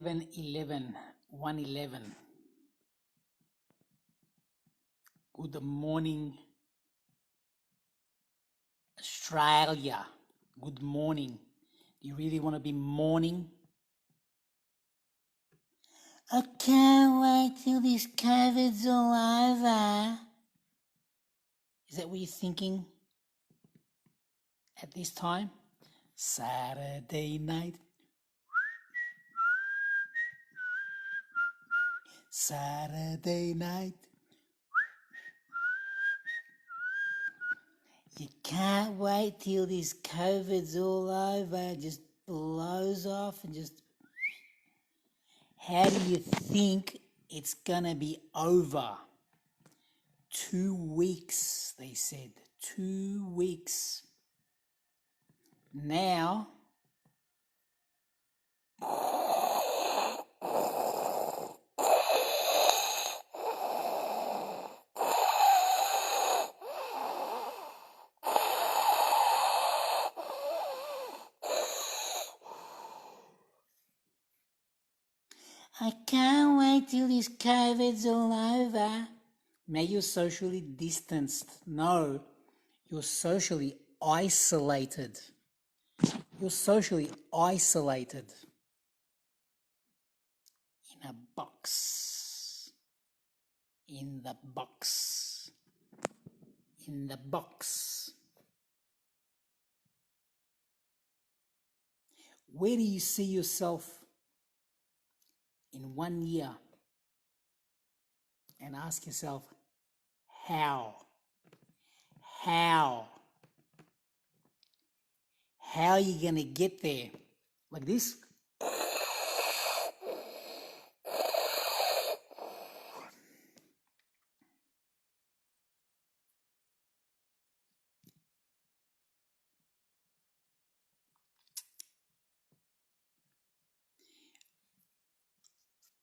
11, 111. Good morning, Australia. Good morning. Do you really want to be mourning? I can't wait till this COVID's all over. Is that what you're thinking at this time? Saturday night. Saturday night. You can't wait till this COVID's all over. It just blows off and just... How do you think it's gonna be over? 2 weeks, they said. 2 weeks. Now, I can't wait till this COVID's all over. Now you're socially distanced. No, you're socially isolated. You're socially isolated. In a box. In the box. In the box. Where do you see yourself in 1 year? And ask yourself, how? How? How are you going to get there? Like this?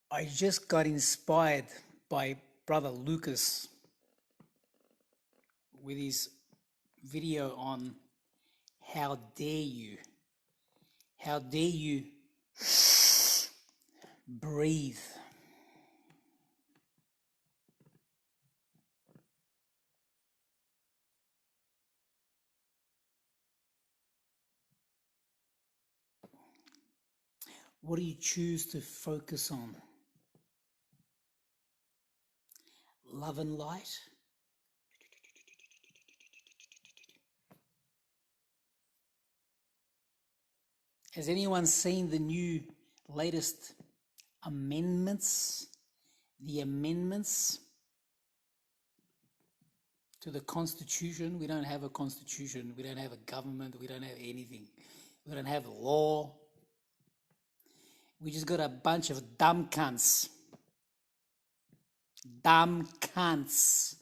I just got inspired by Brother Lucas with his video on how dare you? How dare you breathe? What do you choose to focus on? Love and light? Has anyone seen the new latest amendments? The amendments to the Constitution? We don't have a Constitution. We don't have a government. We don't have anything. We don't have law. We just got a bunch of dumb cunts. Dumb cunts.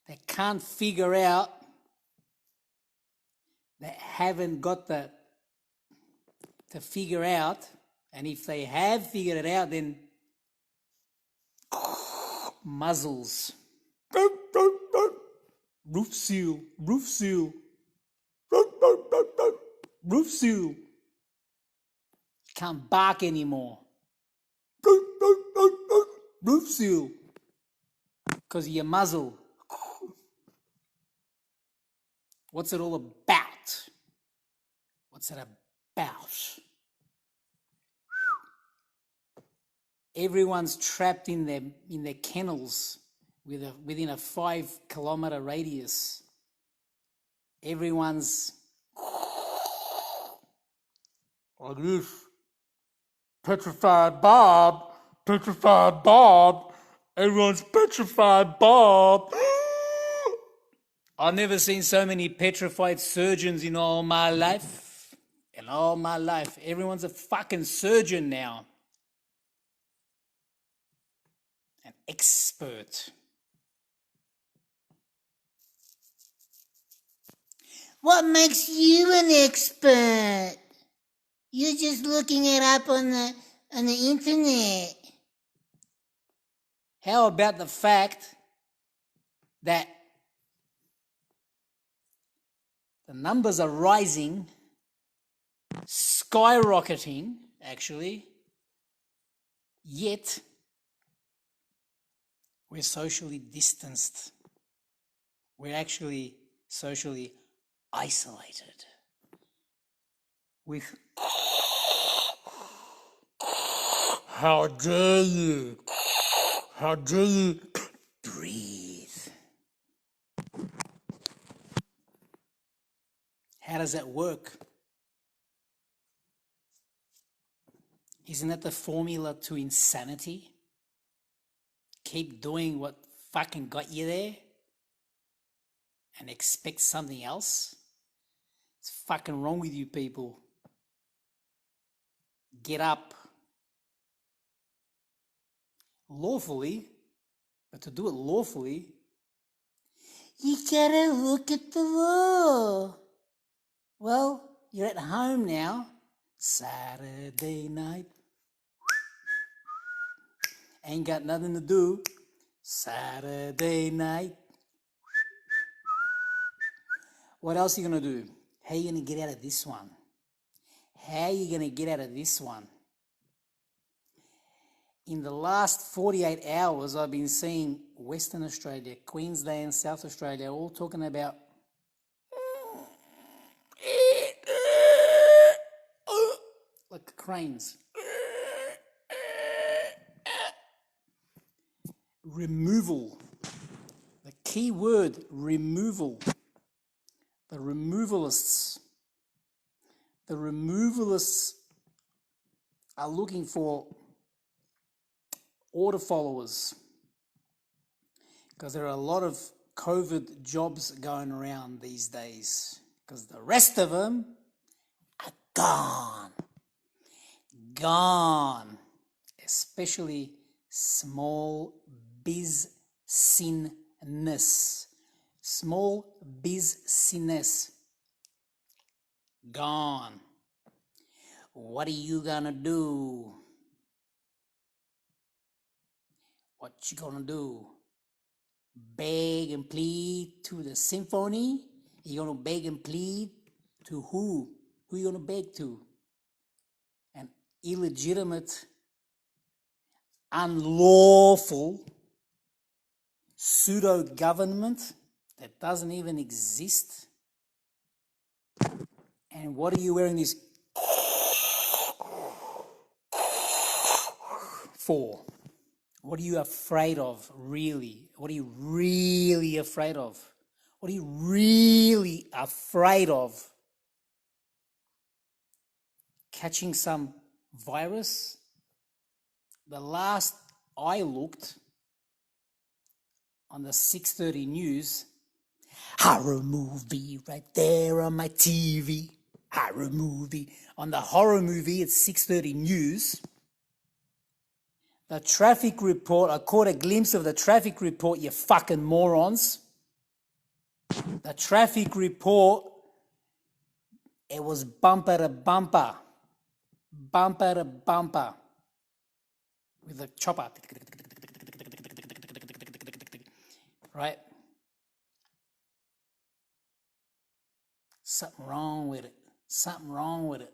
They can't figure out, they haven't got to figure out, and if they have figured it out, then muzzles. Roof seal, roof seal, roof seal. Can't bark anymore. Roof seal. Because of your muzzle. What's it all about? What's it about? Everyone's trapped in their kennels within a 5-kilometer radius. Everyone's like this. Petrified Bob. Petrified Bob. Everyone's petrified Bob. I've never seen so many petrified surgeons in all my life. In all my life. Everyone's a fucking surgeon now. An expert. What makes you an expert? You're just looking it up on the internet. How about the fact that the numbers are rising, skyrocketing, actually, Yet, we're socially distanced. We're actually socially isolated. With, how dare you? How dare you? Breathe. How does that work? Isn't that the formula to insanity? Keep doing what fucking got you there and expect something else? What's fucking wrong with you people? Get up. Lawfully, but to do it lawfully, you gotta look at the law. Well, you're at home now. Saturday night. Ain't got nothing to do. Saturday night. What else are you gonna do? How are you gonna get out of this one? How are you gonna get out of this one? In the last 48 hours, I've been seeing Western Australia, Queensland, South Australia, all talking about like cranes. Removal. The key word, removal. The removalists. The removalists are looking for order followers because there are a lot of COVID jobs going around these days because the rest of them are gone. Gone. Especially small business. Small business. Gone. What are you gonna do? What you gonna do? Beg and plead to the symphony? You gonna beg and plead to who? Who you gonna beg to? An illegitimate, unlawful, pseudo-government that doesn't even exist? And what are you wearing this for? What are you afraid of, really? What are you really afraid of? What are you really afraid of? Catching some virus? The last I looked on the 6:30 news, horror movie right there on my TV. Horror movie. On the horror movie at 6:30 news, the traffic report, I caught a glimpse of the traffic report, you fucking morons. The traffic report, it was bumper to bumper. Bumper to bumper. With a chopper. Right? Something wrong with it. Something wrong with it.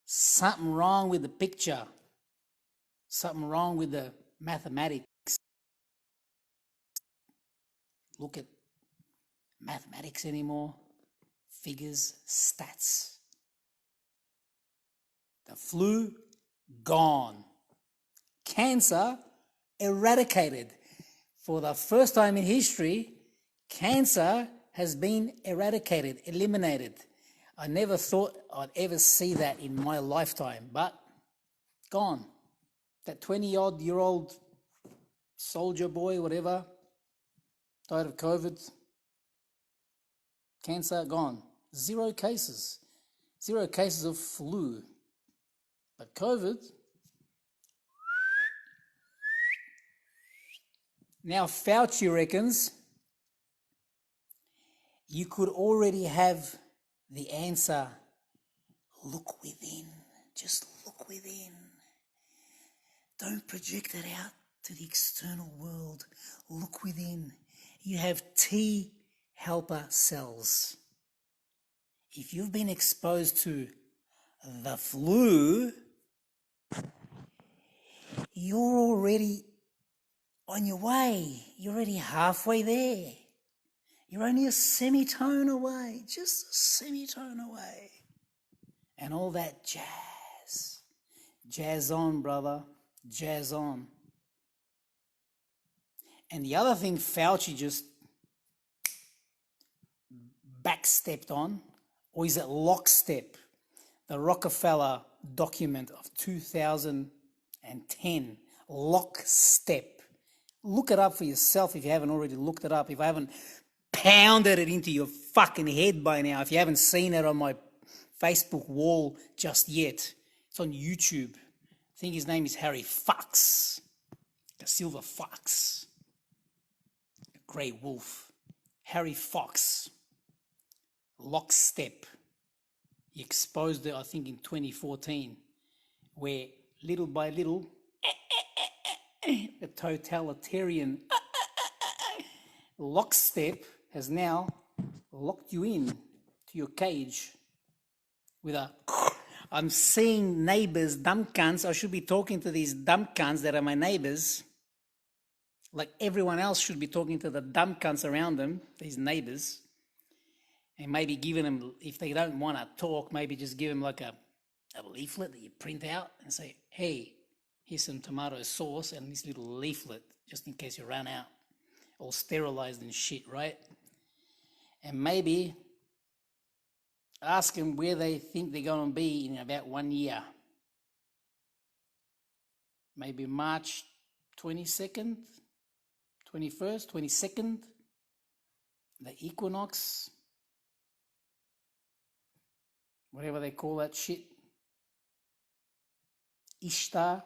Something wrong with the picture. Something wrong with the mathematics. Look at mathematics anymore. Figures, stats. The flu, gone. Cancer, eradicated. For the first time in history, cancer has been eradicated, eliminated. I never thought I'd ever see that in my lifetime, but gone. That 20-odd-year-old soldier boy, whatever, died of COVID. Cancer, gone. 0 cases. 0 cases of flu. But COVID, now Fauci reckons you could already have the answer. Look within. Just look within. Don't project it out to the external world. Look within. You have T helper cells. If you've been exposed to the flu, you're already on your way. You're already halfway there. You're only a semitone away, just a semitone away. And all that jazz. Jazz on, brother. Jazz on. And the other thing Fauci just backstepped on, or is it lockstep? The Rockefeller document of 2010, lockstep. Look it up for yourself if you haven't already looked it up. If I haven't pounded it into your fucking head by now, if you haven't seen it on my Facebook wall just yet, it's on YouTube. I think his name is Harry Fox, the silver fox, a grey wolf. Harry Fox, lockstep. He exposed it, I think, in 2014, where little by little, the totalitarian lockstep has now locked you in to your cage with a... I'm seeing neighbors, dumb cunts. I should be talking to these dumb cunts that are my neighbors. Like everyone else should be talking to the dumb cunts around them, these neighbors. And maybe giving them, if they don't want to talk, maybe just give them like a leaflet that you print out and say, hey, here's some tomato sauce and this little leaflet, just in case you run out. All sterilized and shit, right? And maybe ask them where they think they're going to be in about 1 year. Maybe March 22nd, 21st, 22nd, the equinox, whatever they call that shit. Easter,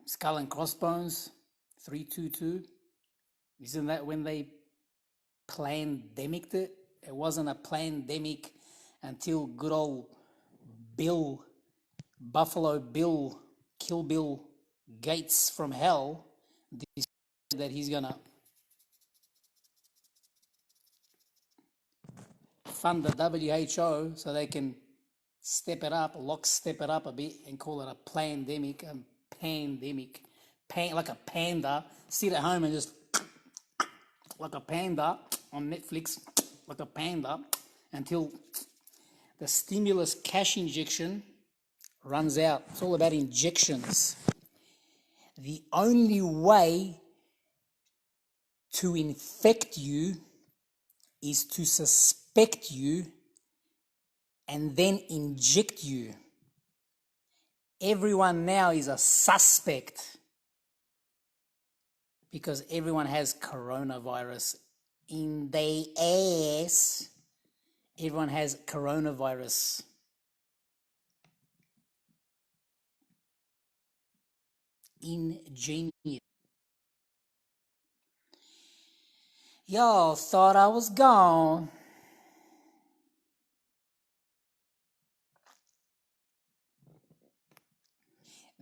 Skull and Crossbones, 322. Isn't that when they pandemiced it? It wasn't a pandemic until good old Buffalo Bill, Kill Bill Gates from hell decided that he's gonna fund the WHO so they can step it up a bit and call it a pandemic, like a panda. Sit at home and just like a panda on Netflix, like a panda, until the stimulus cash injection runs out. It's all about injections. The only way to infect you is to suspect you and then inject you. Everyone now is a suspect because everyone has coronavirus in their ass. Everyone has coronavirus. Ingenious. Y'all thought I was gone.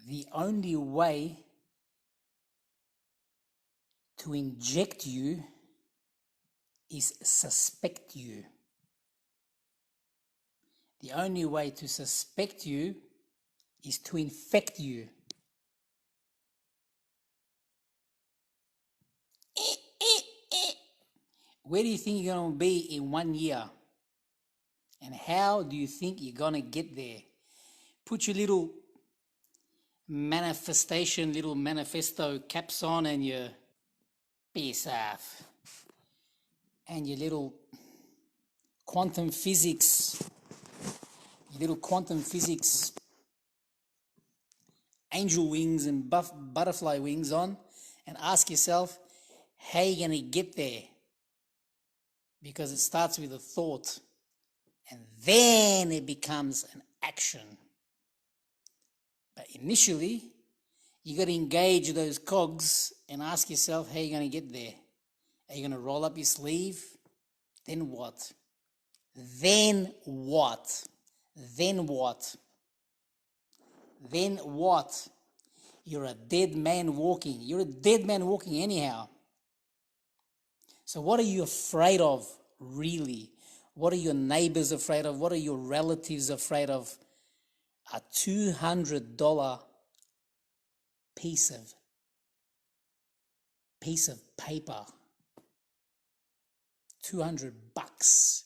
The only way to inject you is suspect you. The only way to suspect you is to infect you. Where do you think you're going to be in 1 year? And how do you think you're going to get there? Put your little manifesto caps on and your peace off. And your little quantum physics angel wings and butterfly wings on, and ask yourself, how are you going to get there? Because it starts with a thought and then it becomes an action. But initially, you got to engage those cogs and ask yourself, how are you going to get there? Are you going to roll up your sleeve? Then what? Then what? Then what? Then what? You're a dead man walking. You're a dead man walking anyhow. So what are you afraid of, really? What are your neighbors afraid of? What are your relatives afraid of? a $200 piece of paper. $200.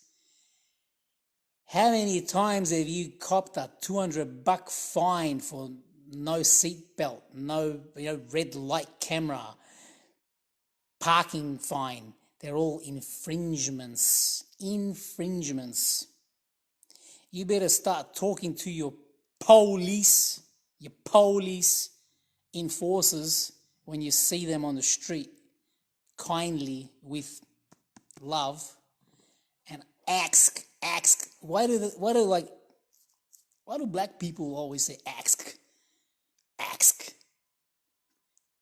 How many times have you copped a $200 fine for no seatbelt, no red light camera, parking fine? They're all infringements. Infringements. You better start talking to your police enforcers when you see them on the street, kindly, with love, and ask. Why do black people always say ask?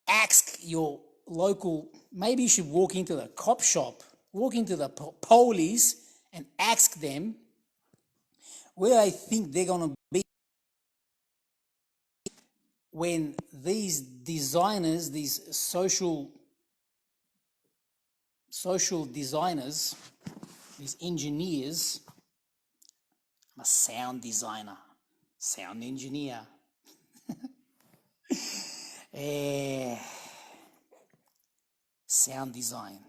Ask your local. Maybe you should walk into the cop shop, walk into the police, and ask them where I think they're gonna be when these designers, these social designers, these engineers. I'm a sound designer, sound engineer. Sound design.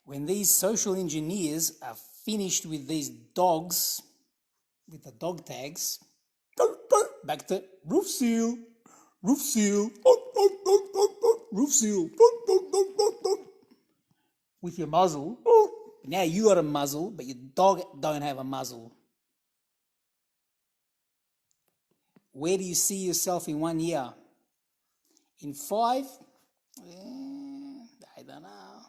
When these social engineers are finished with these dogs, with the dog tags, back to roof seal, roof seal, roof seal, with your muzzle. Now you got a muzzle, but your dog don't have a muzzle. Where do you see yourself in 1 year? In 5? I don't know.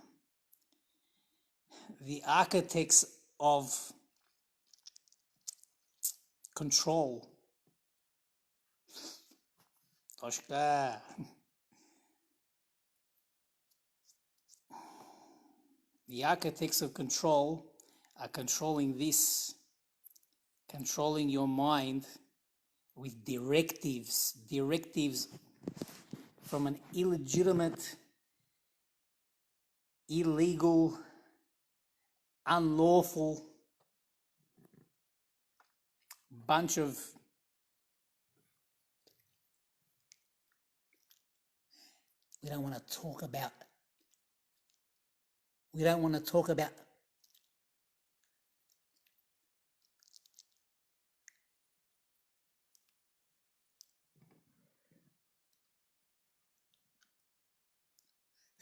The architects of control. Toshka. The architects of control are controlling this, controlling your mind with directives from an illegitimate, illegal, unlawful bunch of we don't want to talk about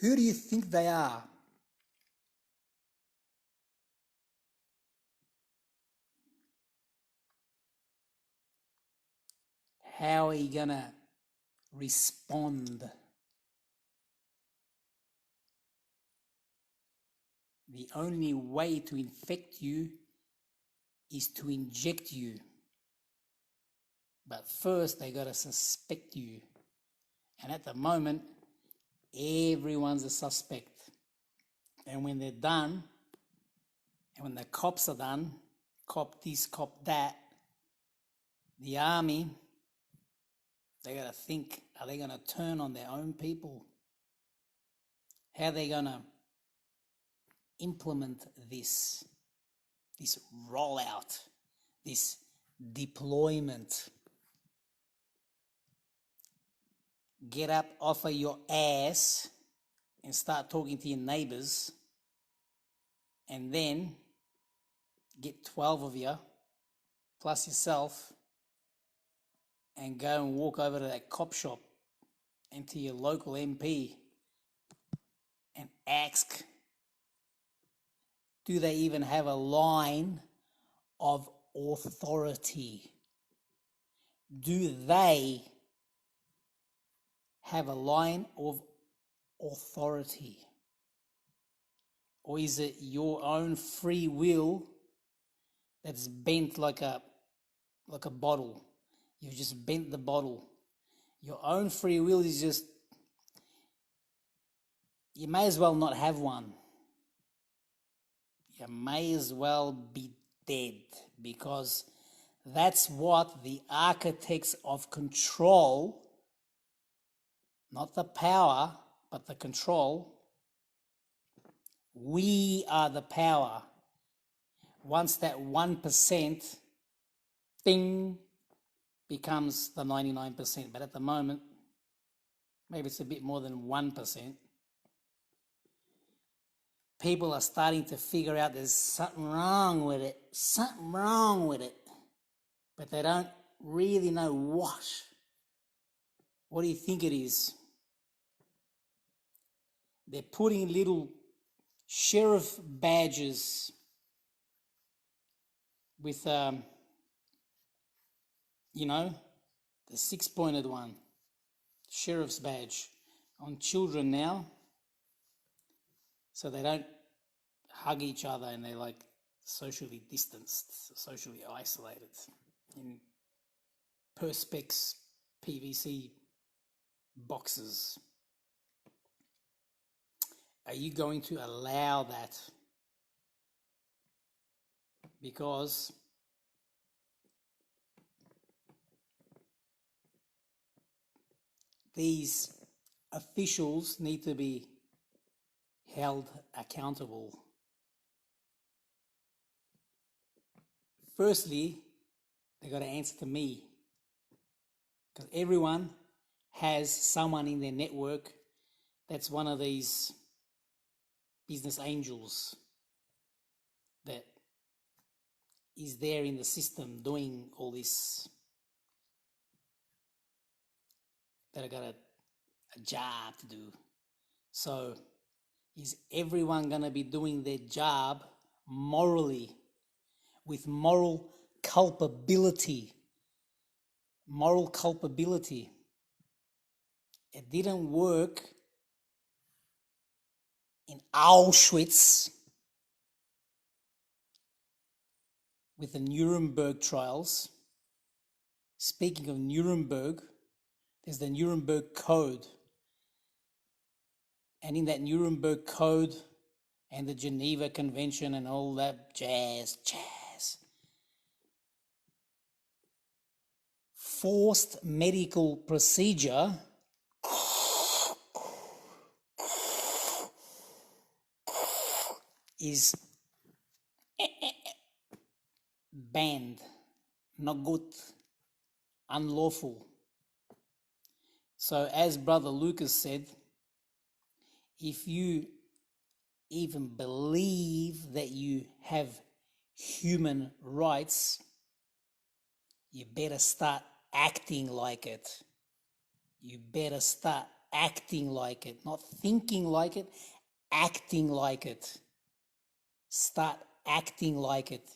who do you think they are? How are you gonna respond? The only way to infect you is to inject you. But first, they gotta suspect you. And at the moment, everyone's a suspect. And when they're done, and when the cops are done, cop this, cop that, the army, they gotta think, are they gonna turn on their own people? How are they gonna implement this rollout, this deployment? Get up off of your ass and start talking to your neighbors, and then get 12 of you plus yourself and go and walk over to that cop shop and to your local MP and ask, do they even have a line of authority? Do they have a line of authority? Or is it your own free will that's bent like a bottle? You've just bent the bottle. Your own free will is just, you may as well not have one. You may as well be dead, because that's what the architects of control, not the power, but the control, we are the power. Once that 1%, ding, becomes the 99%. But at the moment, maybe it's a bit more than 1%. People are starting to figure out there's something wrong with it, but they don't really know what. What do you think it is? They're putting little sheriff badges with, the 6-pointed one, sheriff's badge, on children now, so they don't hug each other and they're like socially distanced, socially isolated in Perspex PVC boxes. Are you going to allow that? Because these officials need to be held accountable. Firstly, they got to answer to me, because everyone has someone in their network that's one of these business angels that is there in the system doing all this, that have got a job to do. So is everyone going to be doing their job morally, with moral culpability? Moral culpability. It didn't work in Auschwitz with the Nuremberg trials. Speaking of Nuremberg, there's the Nuremberg Code. And in that Nuremberg Code and the Geneva Convention and all that jazz, forced medical procedure is banned, not good, unlawful. So as Brother Lucas said, if you even believe that you have human rights, you better start acting like it. You better start acting like it, not thinking like it, acting like it. Start acting like it.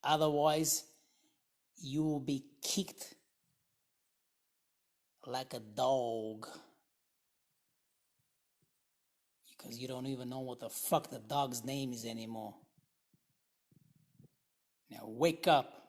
Otherwise, you will be kicked like a dog, because you don't even know what the fuck the dog's name is anymore. Now wake up.